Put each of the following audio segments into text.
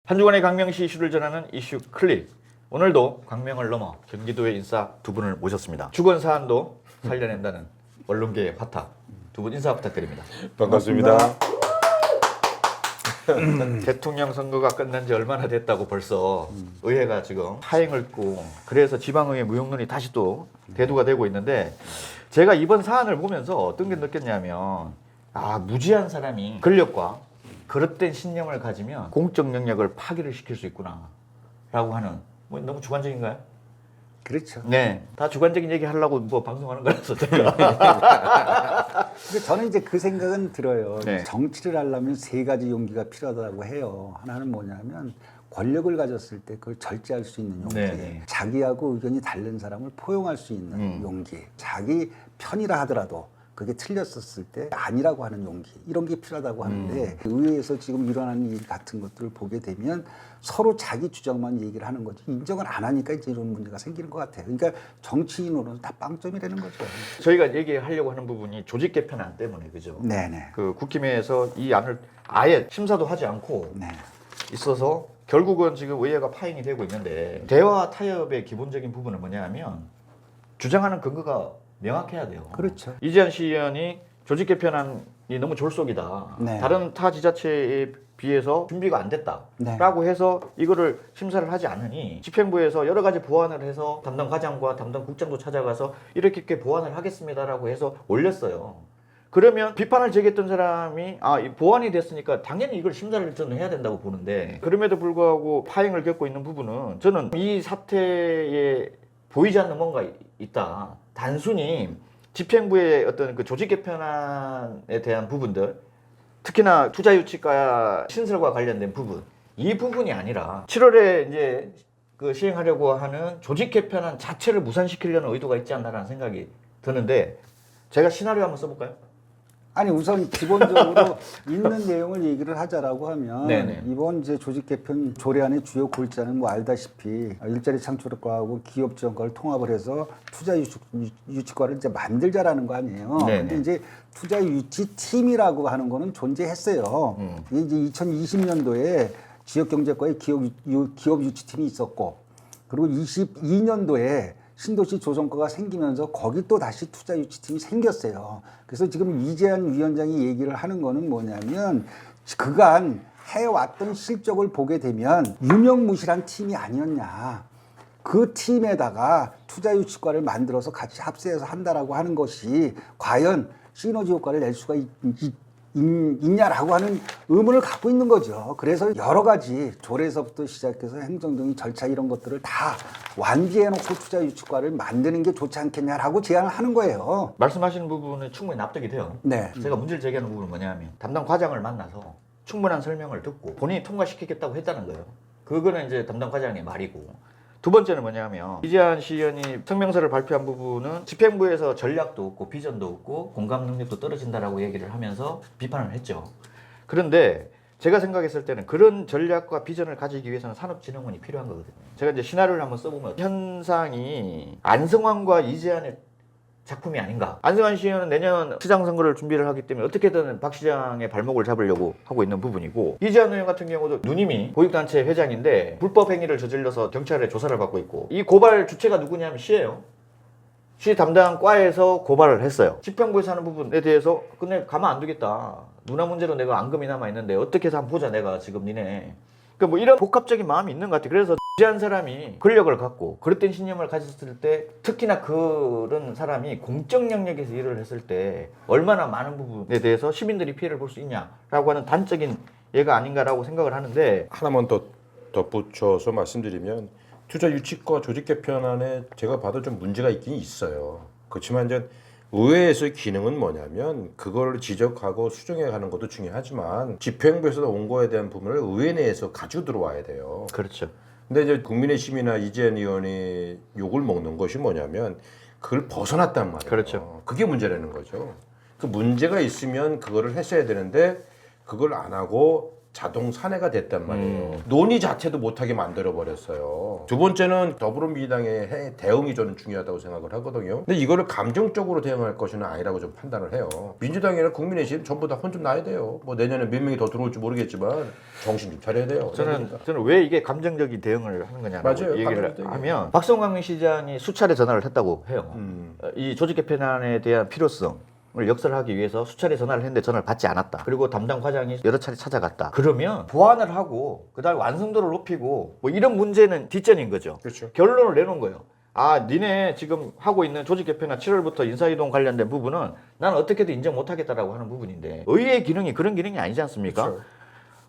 한 주간의 광명시 이슈를 전하는 이슈 클릭. 오늘도 광명을 넘어 경기도의 인싸 두 분을 모셨습니다. 주건 사안도 살려낸다는 언론계의 화타. 두 분 인사 부탁드립니다. 반갑습니다. 대통령 선거가 끝난 지 얼마나 됐다고 벌써 의회가 지금 파행을 끄고 그래서 지방의회 무용론이 다시 또 대두가 되고 있는데 제가 이번 사안을 보면서 어떤 게 느꼈냐면 무지한 사람이 권력과 그릇된 신념을 가지면 공적 영역을 파기를 시킬 수 있구나 라고 하는 뭐 너무 주관적인가요? 그렇죠. 네, 다 주관적인 얘기 하려고 뭐 방송하는 거라서 제가 근데 저는 이제 그 생각은 들어요. 네. 정치를 하려면 세 가지 용기가 필요하다고 해요. 하나는 뭐냐면 권력을 가졌을 때 그걸 절제할 수 있는 용기, 네. 자기하고 의견이 다른 사람을 포용할 수 있는 용기, 자기 편이라 하더라도 그게 틀렸었을 때 아니라고 하는 용기, 이런 게 필요하다고 하는데 의회에서 지금 일어나는 일 같은 것들을 보게 되면 서로 자기 주장만 얘기를 하는 거지 인정을 안 하니까 이제 이런 문제가 생기는 것 같아요. 그러니까 정치인으로는 다 빵점이라는 거죠. 저희가 얘기하려고 하는 부분이 조직 개편안 때문에 그죠? 네네. 그 국힘에서 이 안을 아예 심사도 하지 않고 네. 있어서 결국은 지금 의회가 파행이 되고 있는데 대화 타협의 기본적인 부분은 뭐냐면 주장하는 근거가 명확해야 돼요. 그렇죠. 이재한 시의원이 조직 개편안이 너무 졸속이다. 네. 다른 타 지자체에 비해서 준비가 안 됐다라고 해서 이거를 심사를 하지 않으니 집행부에서 여러 가지 보완을 해서 담당 과장과 담당 국장도 찾아가서 이렇게 보완을 하겠습니다라고 해서 올렸어요. 그러면 비판을 제기했던 사람이 이 보완이 됐으니까 당연히 이걸 심사를 저는 해야 된다고 보는데 그럼에도 불구하고 파행을 겪고 있는 부분은 저는 이 사태에 보이지 않는 뭔가 있다. 단순히 집행부의 어떤 그 조직 개편안에 대한 부분들, 특히나 투자 유치과 신설과 관련된 부분, 이 부분이 아니라 7월에 이제 그 시행하려고 하는 조직 개편안 자체를 무산시키려는 의도가 있지 않나라는 생각이 드는데 제가 시나리오 한번 써볼까요? 아니 우선 기본적으로 있는 내용을 얘기를 하자라고 하면 네네. 이번 이제 조직 개편 조례안의 주요 골자는 뭐 알다시피 일자리 창출과하고 기업 지원과를 통합을 해서 투자 유치과를 이제 만들자라는 거 아니에요. 네네. 근데 이제 투자 유치 팀이라고 하는 거는 존재했어요. 이게 이제 2020년도에 지역 경제과의 기업 유치팀이 있었고 그리고 22년도에 신도시 조성과가 생기면서 거기 또 다시 투자 유치팀이 생겼어요. 그래서 지금 이재한 위원장이 얘기를 하는 거는 뭐냐면 그간 해왔던 실적을 보게 되면 유명무실한 팀이 아니었냐. 그 팀에다가 투자 유치과를 만들어서 같이 합세해서 한다라고 하는 것이 과연 시너지 효과를 낼 수가 있냐라고 하는 의문을 갖고 있는 거죠. 그래서 여러 가지 조례서부터 시작해서 행정적인 절차 이런 것들을 다 완비해놓고 투자 유치과를 만드는 게 좋지 않겠냐라고 제안을 하는 거예요. 말씀하시는 부분은 충분히 납득이 돼요. 네. 제가 문제를 제기하는 부분은 뭐냐면 담당 과장을 만나서 충분한 설명을 듣고 본인이 통과시키겠다고 했다는 거예요. 그거는 이제 담당 과장의 말이고 두 번째는 뭐냐면 이재한 시의원이 성명서를 발표한 부분은 집행부에서 전략도 없고 비전도 없고 공감 능력도 떨어진다라고 얘기를 하면서 비판을 했죠. 그런데 제가 생각했을 때는 그런 전략과 비전을 가지기 위해서는 산업진흥원이 필요한 거거든요. 제가 이제 시나리오를 한번 써보면 현상이 안성환과 이재한의 작품이 아닌가. 안성환 시의원은 내년 시장 선거를 준비를 하기 때문에 어떻게든 박 시장의 발목을 잡으려고 하고 있는 부분이고 이재한 의원 같은 경우도 누님이 보육단체 회장인데 불법 행위를 저질러서 경찰에 조사를 받고 있고 이 고발 주체가 누구냐면 시예요. 시 담당 과에서 고발을 했어요. 집행부에서 하는 부분에 대해서 근데 가만 안 두겠다. 누나 문제로 내가 앙금이 남아 있는데 어떻게 해서 한번 보자 내가 지금 니네. 그러니까 뭐 이런 복합적인 마음이 있는 것 같아요. 그래서 한 사람이 권력을 갖고 그릇된 신념을 가졌을 때 특히나 그런 사람이 공적 영역에서 일을 했을 때 얼마나 많은 부분에 대해서 시민들이 피해를 볼 수 있냐라고 하는 단적인 예가 아닌가라고 생각을 하는데 하나만 더 덧붙여서 말씀드리면 투자 유치과 조직 개편안에 제가 봐도 좀 문제가 있긴 있어요. 그렇지만 이제 의회에서의 기능은 뭐냐면 그걸 지적하고 수정해 가는 것도 중요하지만 집행부에서 온 거에 대한 부분을 의회 내에서 가지고 들어와야 돼요. 그렇죠. 근데 이제 국민의힘이나 이재한 의원이 욕을 먹는 것이 뭐냐면 그걸 벗어났단 말이에요. 그렇죠. 그게 문제라는 거죠. 그 문제가 있으면 그거를 했어야 되는데 그걸 안 하고 자동 산해가 됐단 말이에요. 논의 자체도 못하게 만들어 버렸어요. 두 번째는 더불어민주당의 대응이 저는 중요하다고 생각을 하거든요. 근데 이거를 감정적으로 대응할 것은 아니라고 좀 판단을 해요. 민주당이나 국민의힘 전부 다 혼 좀 나야 돼요. 뭐 내년에 몇 명이 더 들어올지 모르겠지만 정신 좀 차려야 돼요. 저는 왜 이게 감정적인 대응을 하는 거냐고 맞아요. 얘기를 감정적인 하면 박성광 시장이 수차례 전화를 했다고 해요. 이 조직 개편안에 대한 필요성 을 역설하기 위해서 수차례 전화를 했는데 전화를 받지 않았다. 그리고 담당 과장이 여러 차례 찾아갔다. 그러면 보완을 하고 그다음에 완성도를 높이고 뭐 이런 문제는 뒷전인 거죠. 그렇죠. 결론을 내놓은 거예요. 아, 니네 지금 하고 있는 조직 개편안 7월부터 인사이동 관련된 부분은 난 어떻게든 인정 못하겠다라고 하는 부분인데 의회의 기능이 그런 기능이 아니지 않습니까? 그렇죠.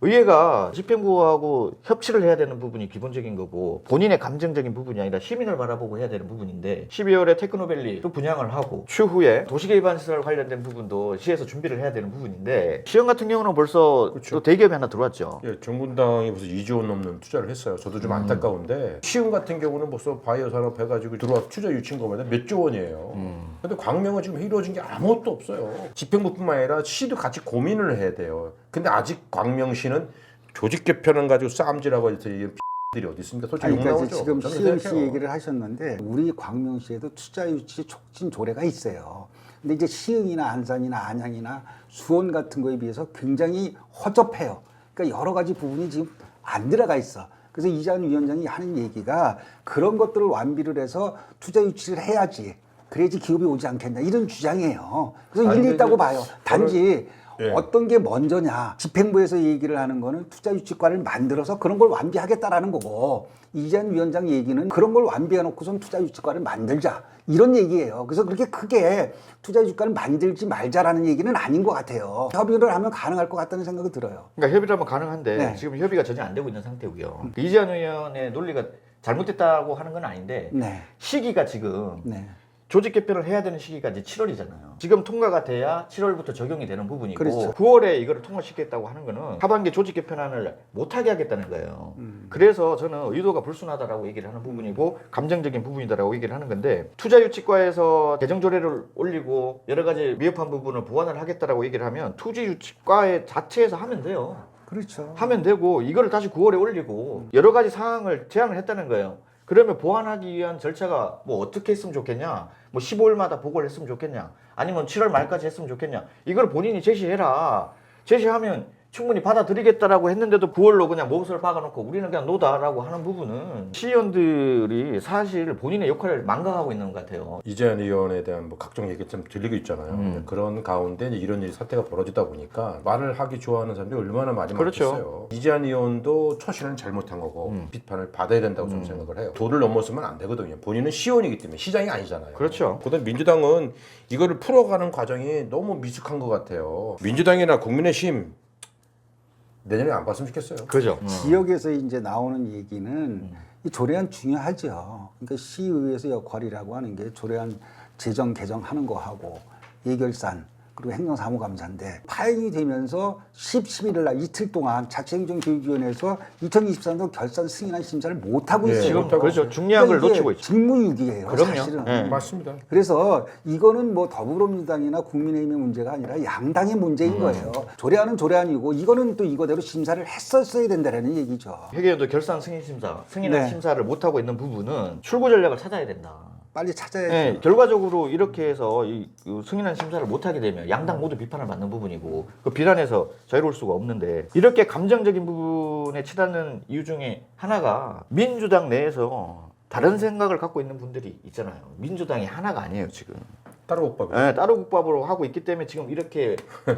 의회가 집행부하고 협치를 해야 되는 부분이 기본적인 거고 본인의 감정적인 부분이 아니라 시민을 바라보고 해야 되는 부분인데 12월에 테크노밸리도 분양을 하고 추후에 도시계획안시설 관련된 부분도 시에서 준비를 해야 되는 부분인데 시형 같은 경우는 벌써 그렇죠. 또 대기업이 하나 들어왔죠. 예, 정분당이 벌써 2조 원 넘는 투자를 했어요. 저도 좀 안타까운데 시흥 같은 경우는 벌써 바이오 산업 해가지고 들어와 투자 유치인 거면 몇 조 원이에요. 근데 광명은 지금 이루어진 게 아무것도 없어요. 집행부뿐만 아니라 시도 같이 고민을 해야 돼요. 근데 아직 광명시는 조직 개편을 가지고 싸움질하고 해서 이 들이 어디 있습니까? 솔직히 욕 그러니까 나오죠. 지금 저는 시흥 씨 생각해요. 얘기를 하셨는데 우리 광명시에도 투자 유치 촉진 조례가 있어요. 근데 이제 시흥이나 안산이나 안양이나 수원 같은 거에 비해서 굉장히 허접해요. 그러니까 여러 가지 부분이 지금 안 들어가 있어. 그래서 이재한 위원장이 하는 얘기가 그런 것들을 완비를 해서 투자 유치를 해야지. 그래야지 기업이 오지 않겠냐 이런 주장이에요. 그래서 아니, 일리 있다고 근데 봐요. 단지 예. 어떤 게 먼저냐. 집행부에서 얘기를 하는 거는 투자유치과를 만들어서 그런 걸 완비하겠다라는 거고 이재한 위원장 얘기는 그런 걸 완비해놓고선 투자유치과를 만들자. 이런 얘기예요. 그래서 그렇게 크게 투자유치과를 만들지 말자라는 얘기는 아닌 것 같아요. 협의를 하면 가능할 것 같다는 생각이 들어요. 그러니까 협의를 하면 가능한데 네. 지금 협의가 전혀 안 되고 있는 상태고요. 이재한 의원의 논리가 잘못됐다고 하는 건 아닌데 네. 시기가 지금 네. 조직 개편을 해야 되는 시기가 이제 7월이잖아요. 지금 통과가 돼야 7월부터 적용이 되는 부분이고 그렇죠. 9월에 이거를 통과시키겠다고 하는 거는 하반기 조직 개편안을 못하게 하겠다는 거예요. 그래서 저는 의도가 불순하다라고 얘기를 하는 부분이고 감정적인 부분이다라고 얘기를 하는 건데 투자유치과에서 재정조례를 올리고 여러 가지 미흡한 부분을 보완을 하겠다라고 얘기를 하면 투자유치과의 자체에서 하면 돼요. 그렇죠. 하면 되고 이거를 다시 9월에 올리고 여러 가지 사항을 제안을 했다는 거예요. 그러면 보완하기 위한 절차가 뭐 어떻게 했으면 좋겠냐? 뭐 15일마다 보고를 했으면 좋겠냐? 아니면 7월 말까지 했으면 좋겠냐? 이걸 본인이 제시해라. 제시하면 충분히 받아들이겠다라고 했는데도 9월로 그냥 몫을 박아놓고 우리는 그냥 노다라고 하는 부분은 시의원들이 사실 본인의 역할을 망각하고 있는 것 같아요. 이재한 의원에 대한 뭐 각종 얘기 좀 들리고 있잖아요. 그런 가운데 이런 일이 사태가 벌어지다 보니까 말을 하기 좋아하는 사람들이 얼마나 많이 그렇죠. 많겠어요. 이재한 의원도 처신을 잘못한 거고 비판을 받아야 된다고 저는 생각을 해요. 도를 넘어서면 안 되거든요. 본인은 시의원이기 때문에 시장이 아니잖아요. 그렇죠. 그다음 민주당은 이거를 풀어가는 과정이 너무 미숙한 것 같아요. 민주당이나 국민의힘 내년에 안 봤으면 좋겠어요. 그죠? 지역에서 이제 나오는 얘기는 이 조례안 중요하죠. 그러니까 시의회에서 역할이라고 하는 게 조례안 제정 개정하는 거하고 예결산 그리고 행정사무감사인데 파행이 되면서 11일 날 이틀 동안 자치행정교육위원회에서 2023년 결산 승인안 심사를 못 하고 예, 있어요. 지금 못하고 그렇죠. 중요한 걸 그러니까 놓치고 이게 있죠. 직무유기예요. 그럼요. 사실은. 예. 맞습니다. 그래서 이거는 뭐 더불어민주당이나 국민의힘의 문제가 아니라 양당의 문제인 거예요. 조례안은 조례안이고 이거는 또 이거대로 심사를 했었어야 된다는 얘기죠. 회계연도 결산 승인 심사, 승인안 네. 심사를 못 하고 있는 부분은 출구 전략을 찾아야 된다. 빨리 찾아야죠. 네, 결과적으로 이렇게 해서 그 승인안 심사를 못하게 되면 양당 모두 비판을 받는 부분이고 그 비난에서 자유로울 수가 없는데 이렇게 감정적인 부분에 치닫는 이유 중에 하나가 민주당 내에서 다른 생각을 갖고 있는 분들이 있잖아요. 민주당이 하나가 아니에요 지금. 따로 국밥. 네, 따로 국밥으로 하고 있기 때문에 지금 이렇게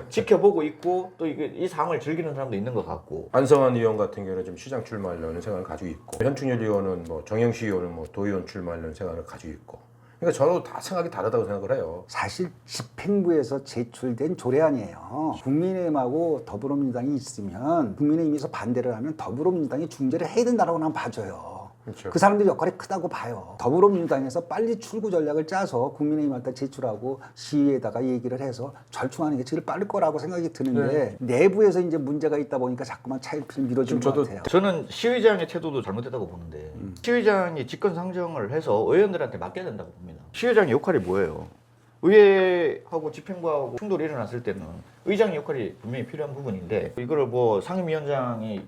지켜보고 있고 또 이 상황을 즐기는 사람도 있는 것 같고. 안성환 의원 같은 경우는 지금 시장 출마하려는 생각을 가지고 있고 현충일 의원은 뭐 정영시 의원은 뭐 도의원 출마하려는 생각을 가지고 있고 그러니까 저도 다 생각이 다르다고 생각을 해요. 사실 집행부에서 제출된 조례안이에요. 국민의힘하고 더불어민주당이 있으면 국민의힘에서 반대를 하면 더불어민주당이 중재를 해야 된다고 난 봐줘요. 그렇죠. 그 사람들이 역할이 크다고 봐요. 더불어민주당에서 빨리 출구 전략을 짜서 국민의힘한테 제출하고 시의회에다가 얘기를 해서 절충하는 게 제일 빠를 거라고 생각이 드는데 내부에서 이제 문제가 있다 보니까 자꾸만 차일피일 미뤄지는 것 같아요. 저는 시의장의 태도도 잘못됐다고 보는데 시의장이 직권 상정을 해서 의원들한테 맡겨야 된다고 봅니다. 시의장의 역할이 뭐예요? 의회하고 집행부하고 충돌이 일어났을 때는 의장의 역할이 분명히 필요한 부분인데 이거를 뭐 상임위원장이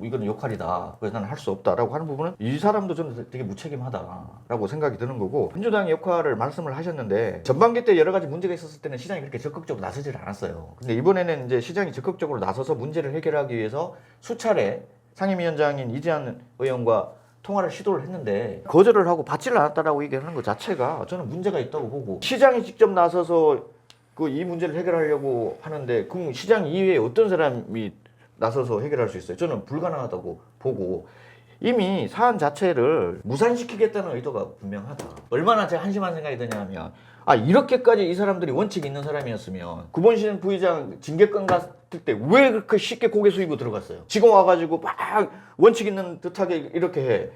이거는 역할이다. 그래서 나는 할 수 없다라고 하는 부분은 이 사람도 저는 되게 무책임하다라고 생각이 드는 거고 민주당의 역할을 말씀을 하셨는데 전반기 때 여러 가지 문제가 있었을 때는 시장이 그렇게 적극적으로 나서질 않았어요. 근데 이번에는 이제 시장이 적극적으로 나서서 문제를 해결하기 위해서 수차례 상임위원장인 이재한 의원과 통화를 시도를 했는데 거절을 하고 받지를 않았다라고 얘기하는 것 자체가 저는 문제가 있다고 보고 시장이 직접 나서서 이 문제를 해결하려고 하는데 그럼 시장 이외에 어떤 사람이 나서서 해결할 수 있어요? 저는 불가능하다고 보고 이미 사안 자체를 무산시키겠다는 의도가 분명하다. 얼마나 제가 한심한 생각이 드냐면 이렇게까지 이 사람들이 원칙이 있는 사람이었으면 구본신 부의장 징계권 갔을 때 왜 그렇게 쉽게 고개 숙이고 들어갔어요? 지금 와가지고 막 원칙 있는 듯하게 이렇게 해.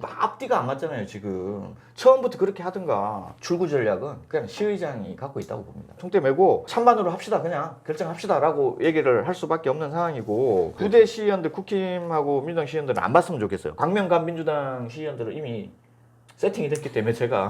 앞뒤가 안 맞잖아요 지금. 처음부터 그렇게 하든가. 출구 전략은 그냥 시의장이 갖고 있다고 봅니다. 총대 메고 찬반으로 합시다. 그냥 결정합시다 라고 얘기를 할 수밖에 없는 상황이고 부대 시의원들 국힘하고 민주당 시의원들은 안 봤으면 좋겠어요. 강명감 민주당 시의원들은 이미 세팅이 됐기 때문에 제가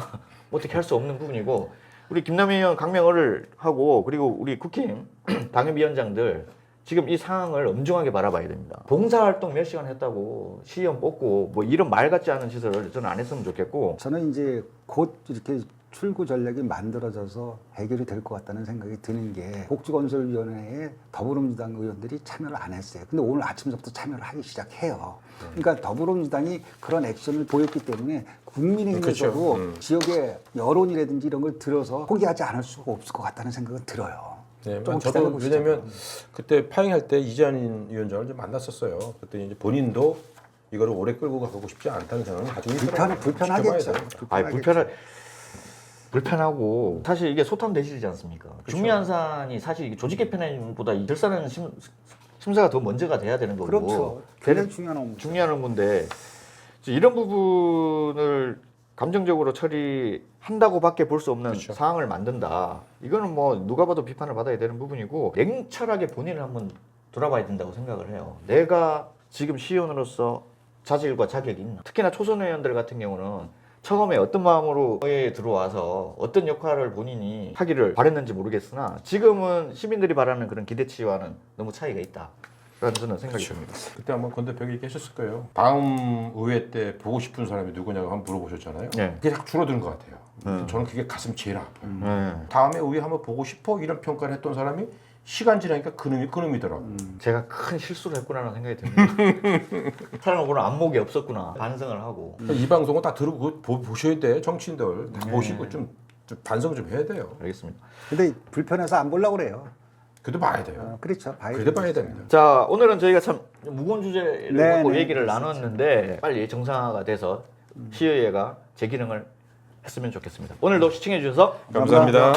어떻게 할 수 없는 부분이고 우리 김남희 의원 강명을 하고 그리고 우리 국힘 당협위원장들 지금 이 상황을 엄중하게 바라봐야 됩니다. 봉사활동 몇 시간 했다고 시의원 뽑고 뭐 이런 말 같지 않은 짓을 저는 안 했으면 좋겠고 저는 이제 곧 이렇게 출구 전략이 만들어져서 해결이 될 것 같다는 생각이 드는 게 복지건설위원회에 더불어민주당 의원들이 참여를 안 했어요. 근데 오늘 아침부터 참여를 하기 시작해요. 그러니까 더불어민주당이 그런 액션을 보였기 때문에 국민의힘에서도 그렇죠. 지역의 여론이라든지 이런 걸 들어서 포기하지 않을 수가 없을 것 같다는 생각은 들어요. 네, 좀 저도 기다려보시죠. 왜냐면 그때 파행할 때 이재한 위원장을 좀 만났었어요. 그때 이제 본인도 이거를 오래 끌고 가고 싶지 않다는 생각을 가지고 있더라고요. 불편하겠죠. 불편하고 사실 이게 소탐 대실이지 않습니까? 중미안산이 사실 이게 조직 개편보다 이 결산하는 심사가 더 먼저가 돼야 되는 거고 그렇죠. 굉장히 중요한 업무. 중요한 업무인데 이런 부분을 감정적으로 처리한다고밖에 볼 수 없는 그렇죠. 상황을 만든다. 이거는 뭐 누가 봐도 비판을 받아야 되는 부분이고 냉철하게 본인을 한번 돌아봐야 된다고 생각을 해요. 내가 지금 시의원으로서 자질과 자격이 있나? 특히나 초선 의원들 같은 경우는 처음에 어떤 마음으로 의회에 들어와서 어떤 역할을 본인이 하기를 바랬는지 모르겠으나 지금은 시민들이 바라는 그런 기대치와는 너무 차이가 있다. 라는 저는 생각이 듭니다. 그때 한번 권 대표가 얘기하셨을 거예요. 다음 의회 때 보고 싶은 사람이 누구냐고 한번 물어보셨잖아요. 네. 그게 딱 줄어드는 것 같아요. 저는 그게 가슴 제일 아파요. 네. 다음에 의회 한번 보고 싶어 이런 평가를 했던 사람이 시간 지나니까 그놈이더라고. 제가 큰 실수를 했구나라는 생각이 듭니다. 사람을 보는 안목이 없었구나 반성을 하고. 이 방송은 다 들고 보셔야 돼. 정치인들 다 보시고 좀 반성 좀 해야 돼요. 알겠습니다. 근데 불편해서 안 보려고 그래요. 그래도 봐야 돼요. 그렇죠. 그래도 봐야 됩니다. 자, 오늘은 저희가 참 무거운 주제를 네, 갖고 네, 얘기를 그렇습니다. 나눴는데 빨리 정상화가 돼서 시의회가 제 기능을 했으면 좋겠습니다. 오늘도 시청해 주셔서 감사합니다.